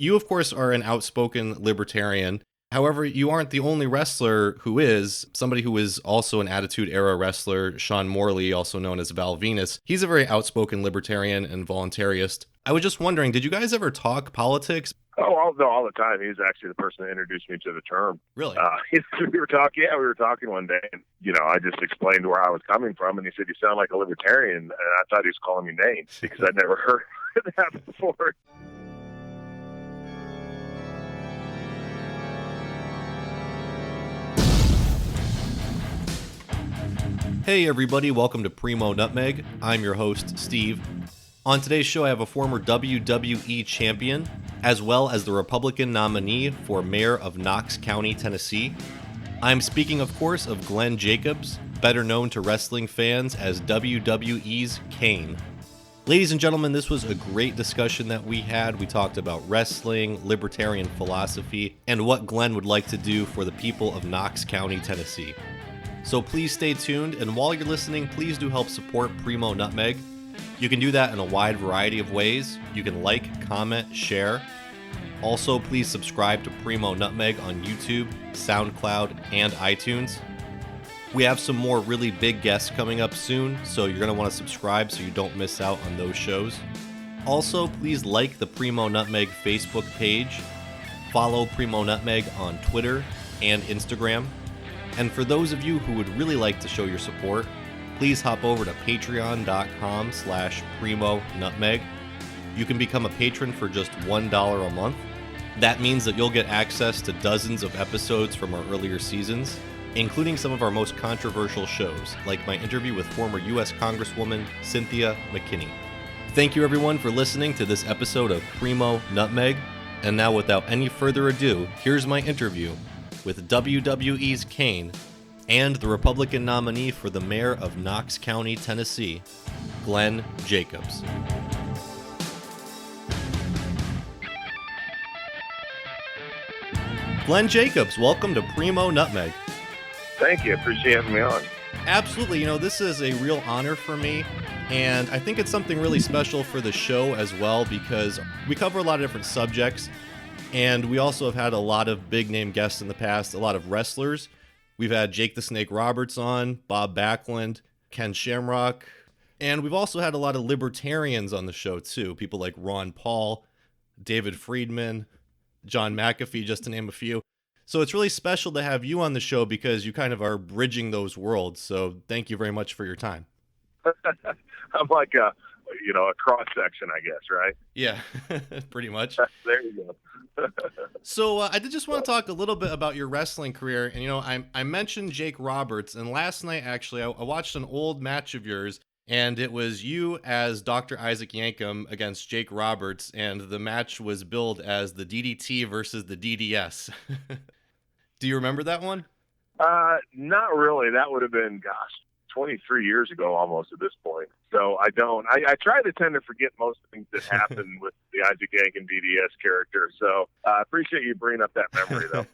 You, of course, are an outspoken libertarian. However, you aren't the only wrestler who is. Somebody who is also an Attitude Era wrestler, Sean Morley, also known as Val Venus. He's a very outspoken libertarian and voluntarist. I was just wondering, did you guys ever talk politics? Oh, all the time. He was actually the person that introduced me to the term. Really? We were talking one day, and, I just explained where I was coming from, and he said, "You sound like a libertarian," and I thought he was calling me names because I'd never heard that before. Hey everybody, welcome to Primo Nutmeg. I'm your host, Steve. On today's show, I have a former WWE Champion, as well as the Republican nominee for Mayor of Knox County, Tennessee. I'm speaking, of course, of Glenn Jacobs, better known to wrestling fans as WWE's Kane. Ladies and gentlemen, this was a great discussion that we had. We talked about wrestling, libertarian philosophy, and what Glenn would like to do for the people of Knox County, Tennessee. So please stay tuned, and while you're listening, please do help support Primo Nutmeg. You can do that in a wide variety of ways. You can like, comment, share. Also, please subscribe to Primo Nutmeg on YouTube, SoundCloud, and iTunes. We have some more really big guests coming up soon, so you're going to want to subscribe so you don't miss out on those shows. Also, please like the Primo Nutmeg Facebook page. Follow Primo Nutmeg on Twitter and Instagram. And for those of you who would really like to show your support, please hop over to patreon.com/Primo Nutmeg. You can become a patron for just $1 a month. That means that you'll get access to dozens of episodes from our earlier seasons, including some of our most controversial shows, like my interview with former U.S. Congresswoman Cynthia McKinney. Thank you everyone for listening to this episode of Primo Nutmeg. And now without any further ado, here's my interview with WWE's Kane and the Republican nominee for the Mayor of Knox County, Tennessee, Glenn Jacobs. Glenn Jacobs, welcome to Primo Nutmeg. Thank you. Appreciate having me on. Absolutely. This is a real honor for me, and I think it's something really special for the show as well because we cover a lot of different subjects. And we also have had a lot of big-name guests in the past, a lot of wrestlers. We've had Jake the Snake Roberts on, Bob Backlund, Ken Shamrock, and we've also had a lot of libertarians on the show, too. People like Ron Paul, David Friedman, John McAfee, just to name a few. So it's really special to have you on the show because you kind of are bridging those worlds. So thank you very much for your time. I'm like a cross-section, I guess, right? Yeah, pretty much. There you go. So I did just want to talk a little bit about your wrestling career. And, I mentioned Jake Roberts, and last night, actually, I watched an old match of yours, and it was you as Dr. Isaac Yankem against Jake Roberts, and the match was billed as the DDT versus the DDS. Do you remember that one? Not really. That would have been, 23 years ago almost at this point. So I don't. I try to tend to forget most things that happened with the Isaac Yankem DDS character. So I appreciate you bringing up that memory, though.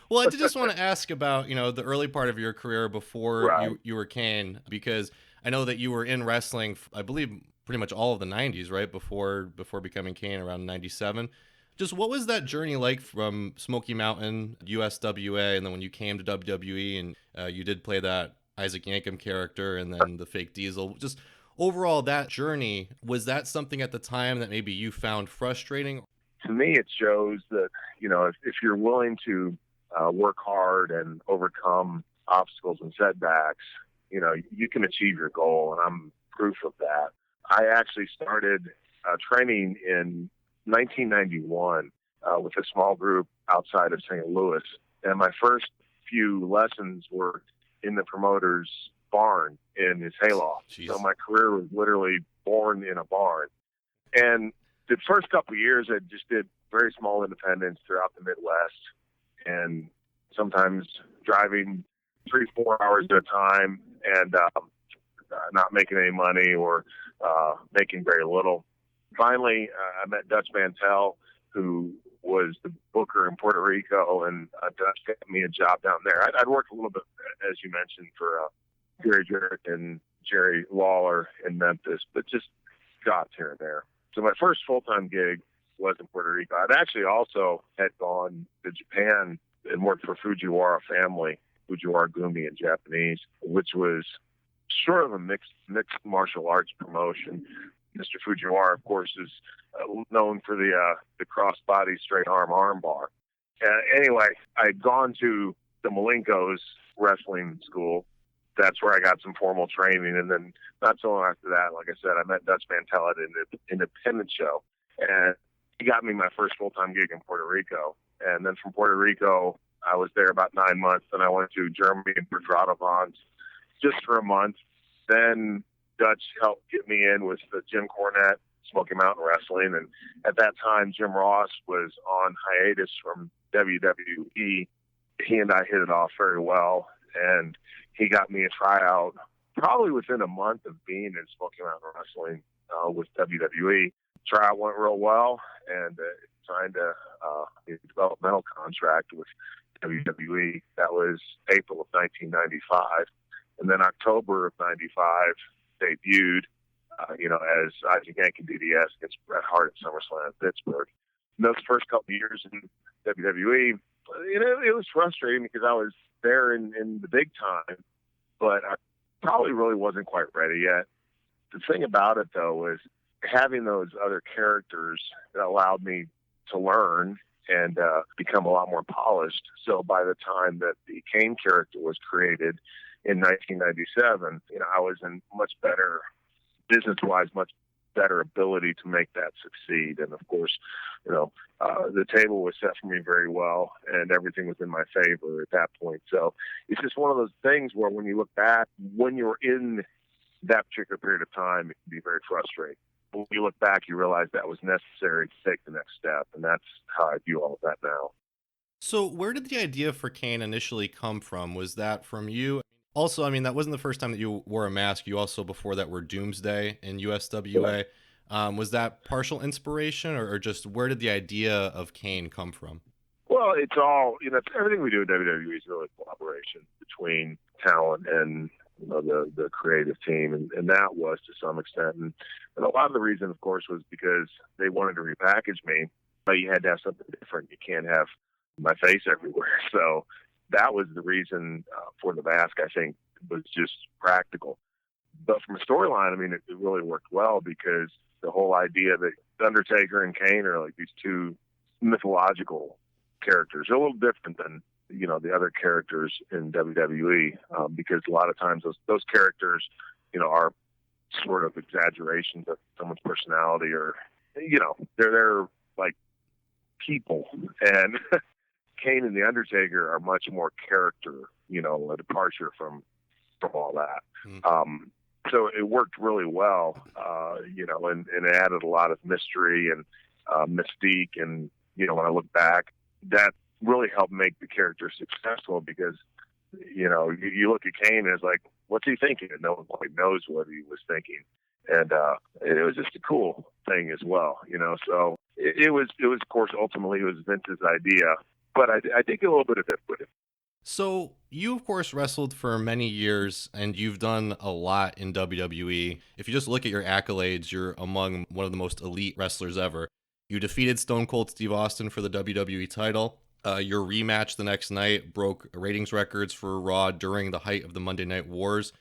Well, I did just want to ask about, the early part of your career before you were Kane, because I know that you were in wrestling, I believe, pretty much all of the 90s, right? Before becoming Kane around 97. Just what was that journey like from Smoky Mountain, USWA, and then when you came to WWE and you did play that Isaac Yankem character and then the fake Diesel? Just overall, that journey, was that something at the time that maybe you found frustrating? To me, it shows that, if you're willing to work hard and overcome obstacles and setbacks, you can achieve your goal. And I'm proof of that. I actually started training in 1991 with a small group outside of St. Louis. And my first few lessons were in the promoter's barn in his hayloft. Jeez. So my career was literally born in a barn. And the first couple of years, I just did very small independents throughout the Midwest, and sometimes driving 3-4 hours at a time and not making any money or making very little. Finally, I met Dutch Mantel, who was the booker in Puerto Rico, and Dutch got me a job down there. I'd worked a little bit, as you mentioned, for Gary Jarrett and Jerry Lawler in Memphis, but just jobs here and there. So my first full-time gig was in Puerto Rico. I'd actually also had gone to Japan and worked for Fujiwara family, Fujiwara Gumi in Japanese, which was sort of a mixed martial arts promotion. Mr. Fujiwara, of course, is known for the crossbody straight arm bar. Anyway, I'd gone to the Malenko's wrestling school. That's where I got some formal training. And then not so long after that, like I said, I met Dutch Mantel at an independent show. And he got me my first full-time gig in Puerto Rico. And then from Puerto Rico, I was there about 9 months. Then I went to Germany and Radovans just for a month. Then Dutch helped get me in with Jim Cornette, Smoky Mountain Wrestling. And at that time, Jim Ross was on hiatus from WWE. He and I hit it off very well. And he got me a tryout probably within a month of being in Smoky Mountain Wrestling with WWE. Tryout went real well, and signed a developmental contract with WWE. That was April of 1995. And then October of 95, debuted, as Isaac Yankin DDS against Bret Hart at SummerSlam in Pittsburgh. And those first couple of years in WWE, it was frustrating because I was there in the big time, but I probably really wasn't quite ready yet. The thing about it, though, was having those other characters that allowed me to learn and become a lot more polished. So by the time that the Kane character was created in 1997, I was in much better, business-wise, much better ability to make that succeed. And of course, the table was set for me very well, and everything was in my favor at that point. So it's just one of those things where when you look back, when you're in that particular period of time, it can be very frustrating. When you look back, you realize that was necessary to take the next step, and that's how I view all of that now. So where did the idea for Kane initially come from? Was that from you? Also, that wasn't the first time that you wore a mask. You also, before that, were Doomsday in USWA. Yeah. Was that partial inspiration, or just where did the idea of Kane come from? Well, it's all, everything we do at WWE is really a collaboration between talent and the creative team, and that was to some extent. And a lot of the reason, of course, was because they wanted to repackage me, but you had to have something different. You can't have my face everywhere. So that was the reason for the mask. I think was just practical. But from a storyline, it really worked well because the whole idea that The Undertaker and Kane are like these two mythological characters. They're a little different than the other characters in WWE, because a lot of times those characters, are sort of exaggerations of someone's personality, or they're like people, and Kane and the Undertaker are much more character, a departure from all that. Mm-hmm. So it worked really well, and it added a lot of mystery and mystique, and when I look back, that really helped make the character successful because, you look at Kane and it's like, what's he thinking? And no one quite knows what he was thinking. And it was just a cool thing as well, so it was, of course, ultimately it was Vince's idea, but I did get a little bit of it with it. So you, of course, wrestled for many years, and you've done a lot in WWE. If you just look at your accolades, you're among one of the most elite wrestlers ever. You defeated Stone Cold Steve Austin for the WWE title. Your rematch the next night broke ratings records for Raw during the height of the Monday Night Wars.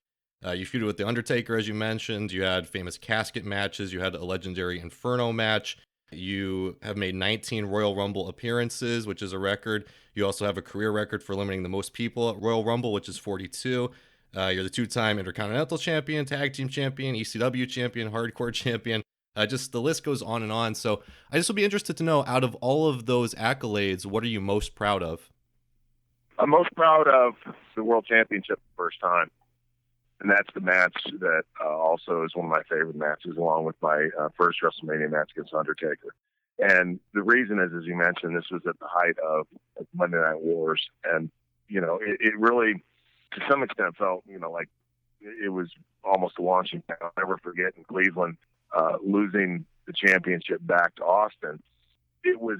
You feuded with The Undertaker, as you mentioned. You had famous casket matches. You had a legendary Inferno match. You have made 19 Royal Rumble appearances, which is a record. You also have a career record for eliminating the most people at Royal Rumble, which is 42. You're the two-time Intercontinental Champion, Tag Team Champion, ECW Champion, Hardcore Champion. Just the list goes on and on. So I just would be interested to know, out of all of those accolades, what are you most proud of? I'm most proud of the World Championship the first time. And that's the match that also is one of my favorite matches, along with my first WrestleMania match against Undertaker. And the reason is, as you mentioned, this was at the height of Monday Night Wars. And, it really, to some extent, felt, like it was almost a launching pad. I'll never forget in Cleveland, losing the championship back to Austin. It was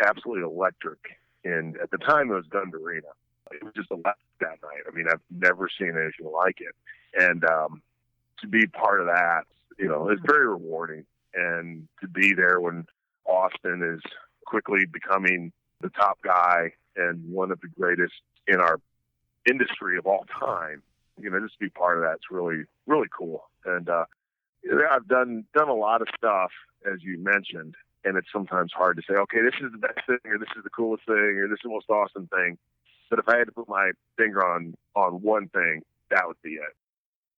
absolutely electric. And at the time, it was Dundee Arena. It was just electric that night. I've never seen anything like it. And to be part of that, it's very rewarding. And to be there when Austin is quickly becoming the top guy and one of the greatest in our industry of all time. Just to be part of that's really, really cool. And I've done a lot of stuff, as you mentioned, and it's sometimes hard to say, okay, this is the best thing, or this is the coolest thing, or this is the most awesome thing. But if I had to put my finger on one thing, that would be it.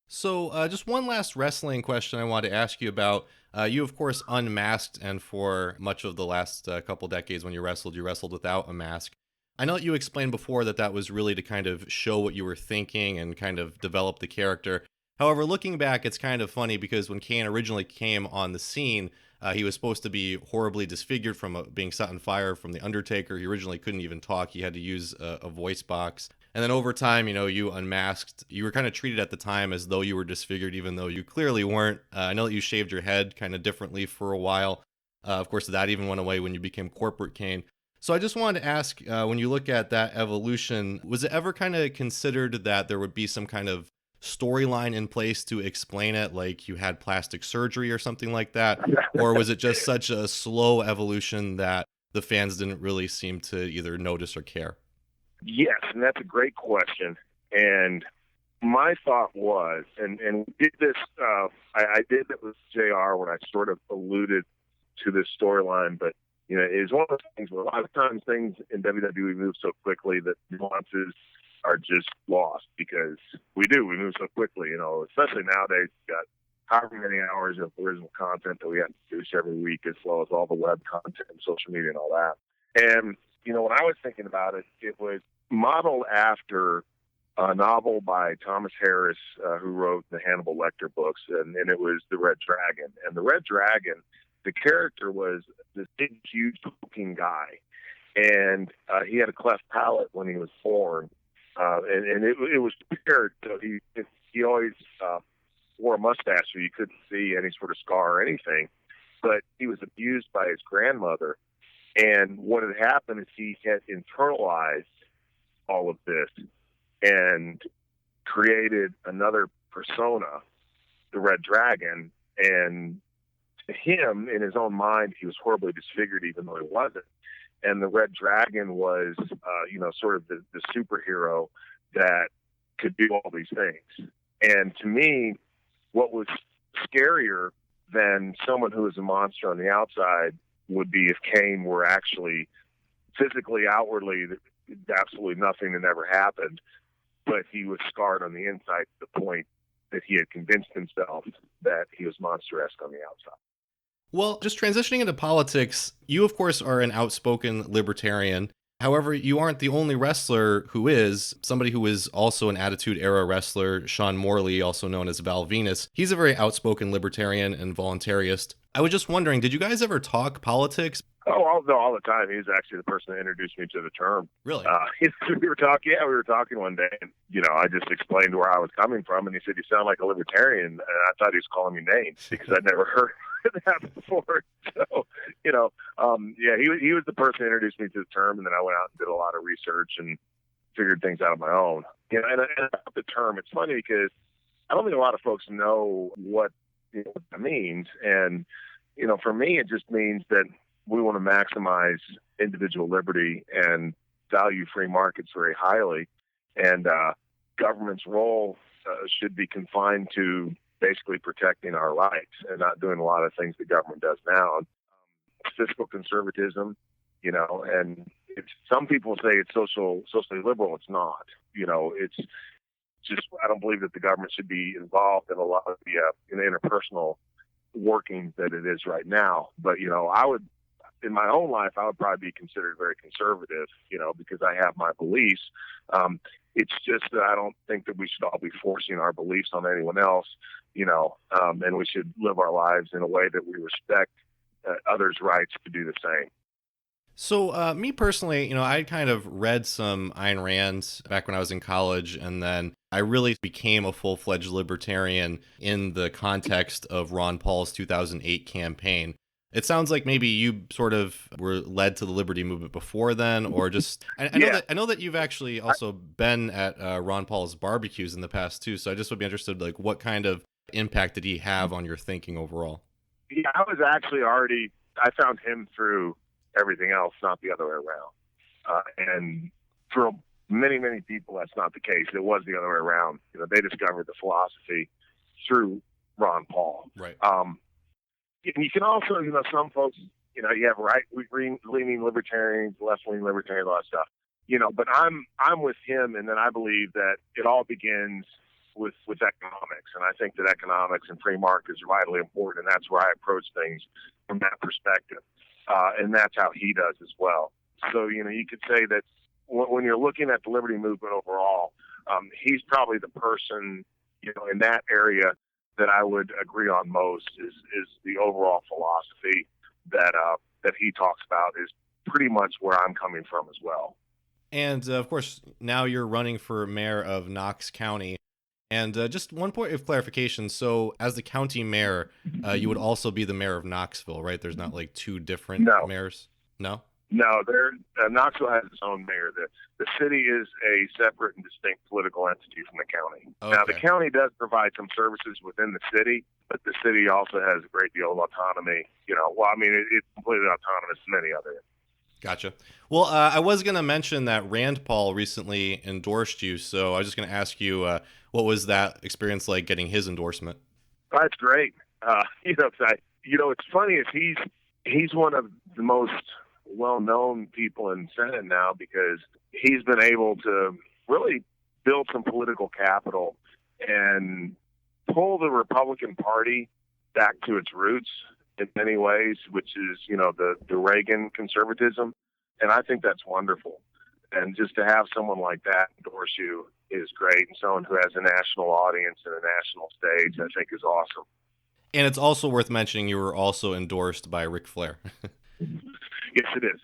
So just one last wrestling question I wanted to ask you about. You, of course, unmasked, and for much of the last couple decades when you wrestled without a mask. I know that you explained before that was really to kind of show what you were thinking and kind of develop the character. However, looking back, it's kind of funny because when Kane originally came on the scene, he was supposed to be horribly disfigured from being set on fire from The Undertaker. He originally couldn't even talk. He had to use a voice box. And then over time, you unmasked. You were kind of treated at the time as though you were disfigured, even though you clearly weren't. I know that you shaved your head kind of differently for a while. Of course, that even went away when you became Corporate Kane. So I just wanted to ask, when you look at that evolution, was it ever kind of considered that there would be some kind of storyline in place to explain it, like you had plastic surgery or something like that? Or was it just such a slow evolution that the fans didn't really seem to either notice or care? Yes, and that's a great question. And my thought was, and we did this, I did it with JR when I sort of alluded to this storyline, but it's one of those things where a lot of times things in WWE move so quickly that nuances are just lost because we move so quickly, especially nowadays. We've got however many hours of original content that we have to produce every week, as well as all the web content and social media and all that. And, when I was thinking about it, it was modeled after a novel by Thomas Harris, who wrote the Hannibal Lecter books, and it was The Red Dragon. And The Red Dragon, the character was this big, huge-looking guy, and he had a cleft palate when he was born, and it was weird. So he always wore a mustache, so you couldn't see any sort of scar or anything. But he was abused by his grandmother, and what had happened is he had internalized all of this and created another persona, the Red Dragon, and to him, in his own mind, he was horribly disfigured, even though he wasn't. And the Red Dragon was, sort of the superhero that could do all these things. And to me, what was scarier than someone who was a monster on the outside would be if Kane were actually physically, outwardly, absolutely nothing that ever happened, but he was scarred on the inside to the point that he had convinced himself that he was monster-esque on the outside. Well, just transitioning into politics, you, of course, are an outspoken libertarian. However, you aren't the only wrestler who is. Somebody who is also an Attitude Era wrestler, Sean Morley, also known as Val Venus. He's a very outspoken libertarian and voluntarist. I was just wondering, did you guys ever talk politics? Oh, all the time. He was actually the person that introduced me to the term. Really? We were talking one day, and, I just explained where I was coming from, and he said, "You sound like a libertarian," and I thought he was calling me names because I'd never heard that before. So, he was the person that introduced me to the term, and then I went out and did a lot of research and figured things out on my own. And about the term, it's funny because I don't think a lot of folks know what that means. And, for me, it just means that we want to maximize individual liberty and value free markets very highly. And government's role should be confined to basically protecting our rights and not doing a lot of things the government does now. Fiscal conservatism, and some people say it's socially liberal. It's not. It's just, I don't believe that the government should be involved in a lot of the interpersonal workings that it is right now. But, I would, in my own life, I would probably be considered very conservative, because I have my beliefs. It's just that I don't think that we should all be forcing our beliefs on anyone else, and we should live our lives in a way that we respect others' rights to do the same. So me personally, I kind of read some Ayn Rand back when I was in college, and then I really became a full-fledged libertarian in the context of Ron Paul's 2008 campaign. It sounds like maybe you sort of were led to the liberty movement before then, or just I know that you've actually also been at Ron Paul's barbecues in the past too. So I just would be interested, what kind of impact did he have on your thinking overall? Yeah, I was actually already I found him through everything else, not the other way around. And for many, many people, that's not the case. It was the other way around. They discovered the philosophy through Ron Paul. Right. And you can also, some folks, you have right-leaning libertarians, left-leaning libertarians, all that stuff. But I'm with him, and then I believe that it all begins with economics, and I think that economics and free markets are vitally important, and that's where I approach things from that perspective, and that's how he does as well. So you could say that when you're looking at the liberty movement overall, he's probably the person in that area that I would agree on most is the overall philosophy that he talks about is pretty much where I'm coming from as well. And of course, now you're running for mayor of Knox County. And just one point of clarification. So as the county mayor, you would also be the mayor of Knoxville, right? There's not like two different mayors? No? No, Knoxville has its own mayor. The city is a separate and distinct political entity from the county. Okay. Now, the county does provide some services within the city, but the city also has a great deal of autonomy. It's completely autonomous in many other areas. Gotcha. Well, I was going to mention that Rand Paul recently endorsed you, so I was just going to ask you, what was that experience like getting his endorsement? That's great. It's funny is he's one of the most well-known people in Senate now because he's been able to really build some political capital and pull the Republican Party back to its roots in many ways, which is, the Reagan conservatism. And I think that's wonderful. And just to have someone like that endorse you is great. And someone who has a national audience and a national stage, I think is awesome. And it's also worth mentioning you were also endorsed by Ric Flair. Yes, it is.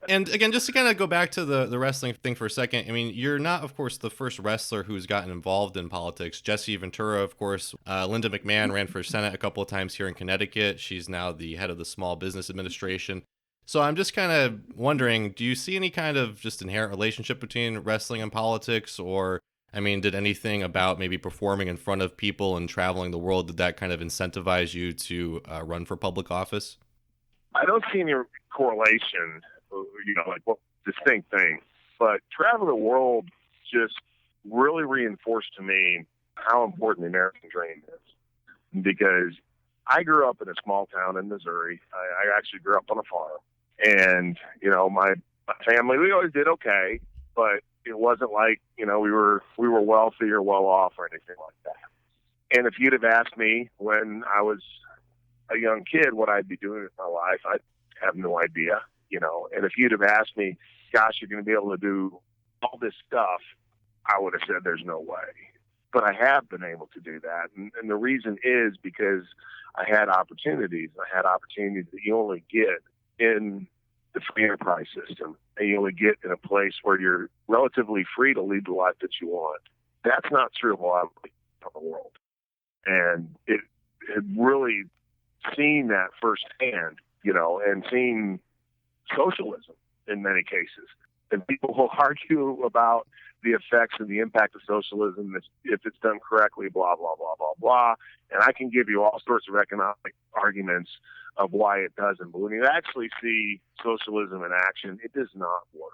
And again, just to kind of go back to the wrestling thing for a second, I mean, you're not, of course, the first wrestler who's gotten involved in politics. Jesse Ventura, of course, Linda McMahon ran for Senate a couple of times here in Connecticut. She's now the head of the Small Business Administration. So I'm just kind of wondering, do you see any kind of just inherent relationship between wrestling and politics? Or, I mean, did anything about maybe performing in front of people and traveling the world, did that kind of incentivize you to run for public office? I don't see any correlation, distinct thing. But travel the world just really reinforced to me how important the American dream is. Because I grew up in a small town in Missouri. I actually grew up on a farm. And, my family, we always did okay, but it wasn't like, we were wealthy or well off or anything like that. And if you'd have asked me when I was a young kid what I'd be doing with my life, I'd have no idea, and if you'd have asked me, gosh, you're going to be able to do all this stuff, I would have said there's no way. But I have been able to do that. And the reason is because I had opportunities. I had opportunities that you only get in the free enterprise system, and you only get in a place where you're relatively free to lead the life that you want. That's not true of a lot of the world. And it really seen that firsthand, and seeing socialism in many cases. And people will argue about the effects and the impact of socialism if it's done correctly, blah, blah, blah, blah, blah. And I can give you all sorts of economic arguments of why it doesn't. But when you actually see socialism in action, it does not work.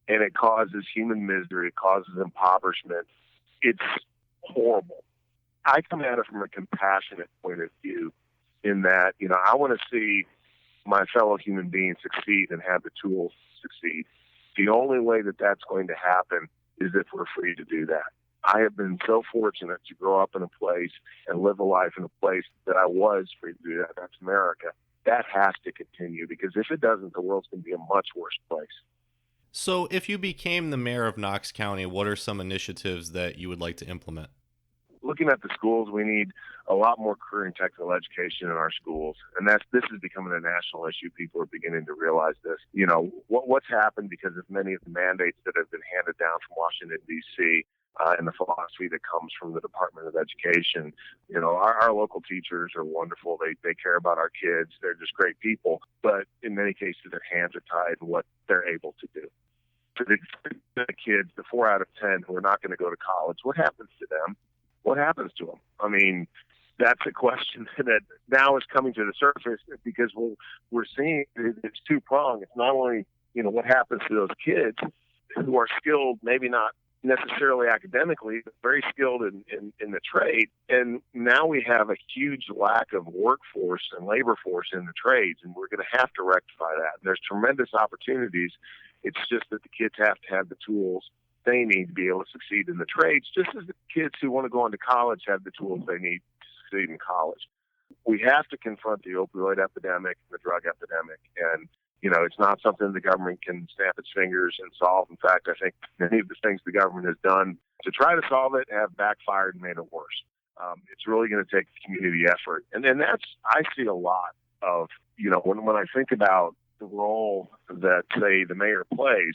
And it causes human misery. It causes impoverishment. It's horrible. I come at it from a compassionate point of view in that, I want to see my fellow human beings succeed and have the tools to succeed. The only way that that's going to happen is if we're free to do that. I have been so fortunate to grow up in a place and live a life in a place that I was free to do that. That's America. That has to continue, because if it doesn't, the world's going to be a much worse place. So if you became the mayor of Knox County, what are some initiatives that you would like to implement? Looking at the schools, we need a lot more career and technical education in our schools. And this is becoming a national issue. People are beginning to realize this. What's happened because of many of the mandates that have been handed down from Washington, D.C., and the philosophy that comes from the Department of Education. Our local teachers are wonderful. They care about our kids. They're just great people. But in many cases, their hands are tied in what they're able to do. For the kids, the 4 out of 10 who are not going to go to college, what happens to them? What happens to them? I mean, that's a question that now is coming to the surface because we're seeing it's two-pronged. It's not only, what happens to those kids who are skilled, maybe not necessarily academically, but very skilled in the trade. And now we have a huge lack of workforce and labor force in the trades, and we're going to have to rectify that. And there's tremendous opportunities. It's just that the kids have to have the tools they need to be able to succeed in the trades, just as the kids who want to go into college have the tools they need to succeed in college. We have to confront the opioid epidemic, the drug epidemic, and it's not something the government can snap its fingers and solve. In fact, I think many of the things the government has done to try to solve it have backfired and made it worse. It's really going to take community effort. And then I see a lot of, when I think about the role that, say, the mayor plays,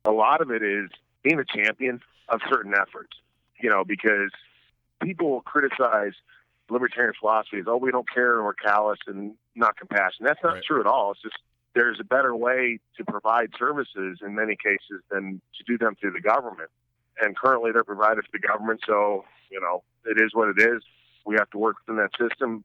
a lot of it is being a champion of certain efforts, because people will criticize libertarian philosophy as, we don't care and we're callous and not compassionate. That's not true at all. It's just there's a better way to provide services in many cases than to do them through the government. And currently they're provided through the government. So, it is what it is. We have to work within that system,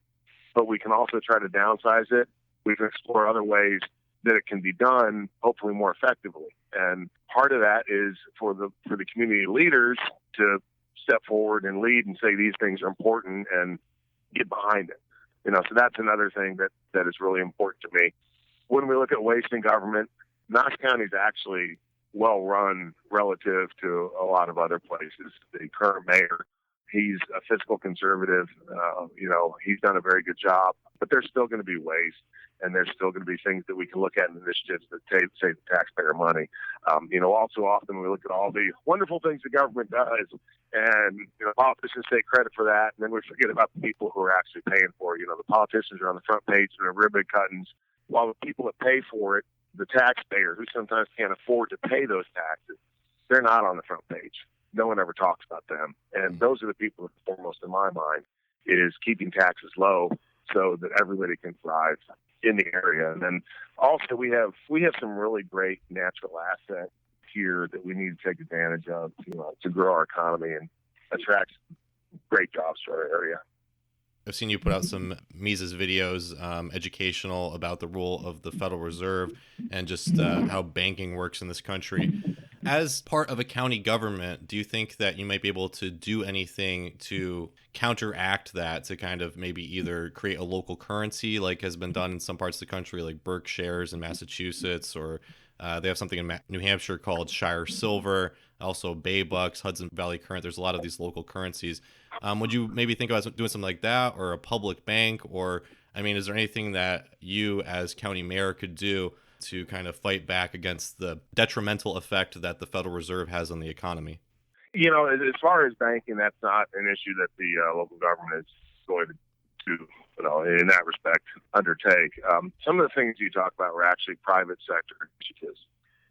but we can also try to downsize it. We can explore other ways that it can be done, hopefully more effectively. And part of that is for the community leaders to step forward and lead and say these things are important and get behind it. So that's another thing that is really important to me. When we look at waste in government, Knox County is actually well run relative to a lot of other places. The current mayor, he's a fiscal conservative. He's done a very good job, but there's still going to be waste, and there's still going to be things that we can look at in initiatives that save the taxpayer money. Also often we look at all the wonderful things the government does, and politicians take credit for that, and then we forget about the people who are actually paying for it. The politicians are on the front page and their ribbon cuttings, while the people that pay for it, the taxpayer who sometimes can't afford to pay those taxes, they're not on the front page. No one ever talks about them. And those are the people that are foremost in my mind, is keeping taxes low so that everybody can thrive in the area. And then also we have some really great natural assets here that we need to take advantage of to grow our economy and attract great jobs to our area. I've seen you put out some Mises videos, educational, about the role of the Federal Reserve and just how banking works in this country. As part of a county government, do you think that you might be able to do anything to counteract that, to kind of maybe either create a local currency like has been done in some parts of the country, like Berkshires in Massachusetts, or they have something in New Hampshire called Shire Silver, also Bay Bucks, Hudson Valley Current. There's a lot of these local currencies. Would you maybe think about doing something like that, or a public bank? Or, is there anything that you as county mayor could do to kind of fight back against the detrimental effect that the Federal Reserve has on the economy? As far as banking, that's not an issue that the local government is going to, in that respect, undertake. Some of the things you talk about were actually private sector initiatives.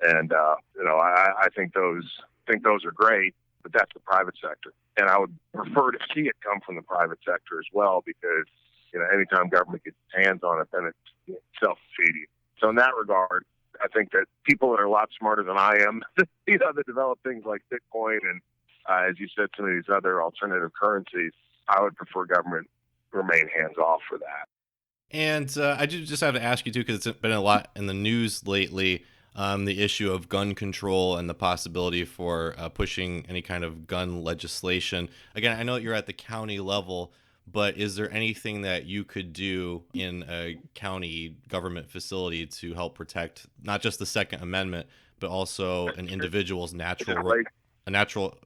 And, I think those are great, but that's the private sector. And I would prefer to see it come from the private sector as well, because, anytime government gets its hands on it, then it's self-defeating. So in that regard, I think that people that are a lot smarter than I am, that develop things like Bitcoin and, as you said, some of these other alternative currencies, I would prefer government remain hands-off for that. And I just have to ask you, too, because it's been a lot in the news lately, the issue of gun control and the possibility for pushing any kind of gun legislation. Again, I know that you're at the county level, but is there anything that you could do in a county government facility to help protect not just the Second Amendment, but also an individual's natural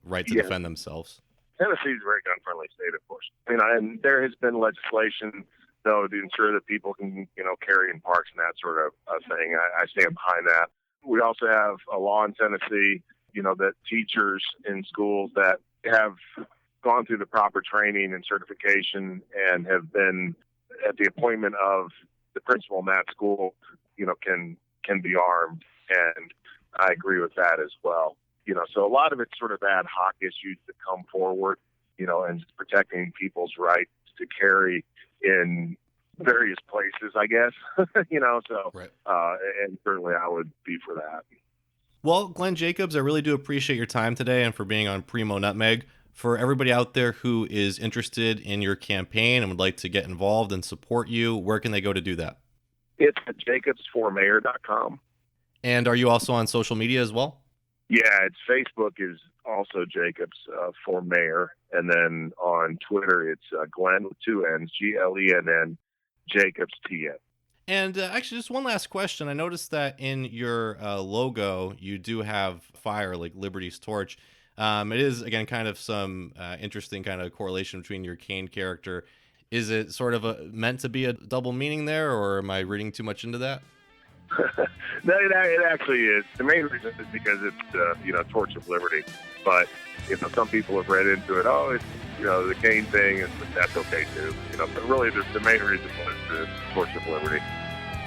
right to defend themselves? Tennessee is a very gun-friendly state, of course. And there has been legislation, though, to ensure that people can, carry in parks and that sort of thing. I stand behind that. We also have a law in Tennessee, that teachers in schools that have gone through the proper training and certification and have been at the appointment of the principal in that school, can be armed. And I agree with that as well. So a lot of it's sort of ad hoc issues that come forward, and just protecting people's rights to carry in various places, I guess, Right. And certainly I would be for that. Well, Glenn Jacobs, I really do appreciate your time today and for being on Primo Nutmeg. For everybody out there who is interested in your campaign and would like to get involved and support you, where can they go to do that? It's at jacobsformayor.com. And are you also on social media as well? Yeah, it's Facebook is also Jacobs for Mayor. And then on Twitter, it's Glenn with two N's, Glenn, Jacobs TN. And actually, just one last question. I noticed that in your logo, you do have fire, like Liberty's torch. It is, again, kind of some interesting kind of correlation between your Kane character. Is it sort of meant to be a double meaning there, or am I reading too much into that? No, it actually is. The main reason is because it's, Torch of Liberty. But, some people have read into it, it's, the Kane thing, and that's okay too. But really the main reason was the Torch of Liberty.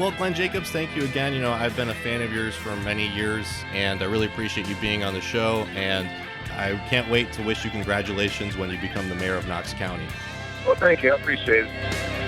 Well, Glenn Jacobs, thank you again. I've been a fan of yours for many years, and I really appreciate you being on the show, and I can't wait to wish you congratulations when you become the mayor of Knox County. Well, thank you. I appreciate it.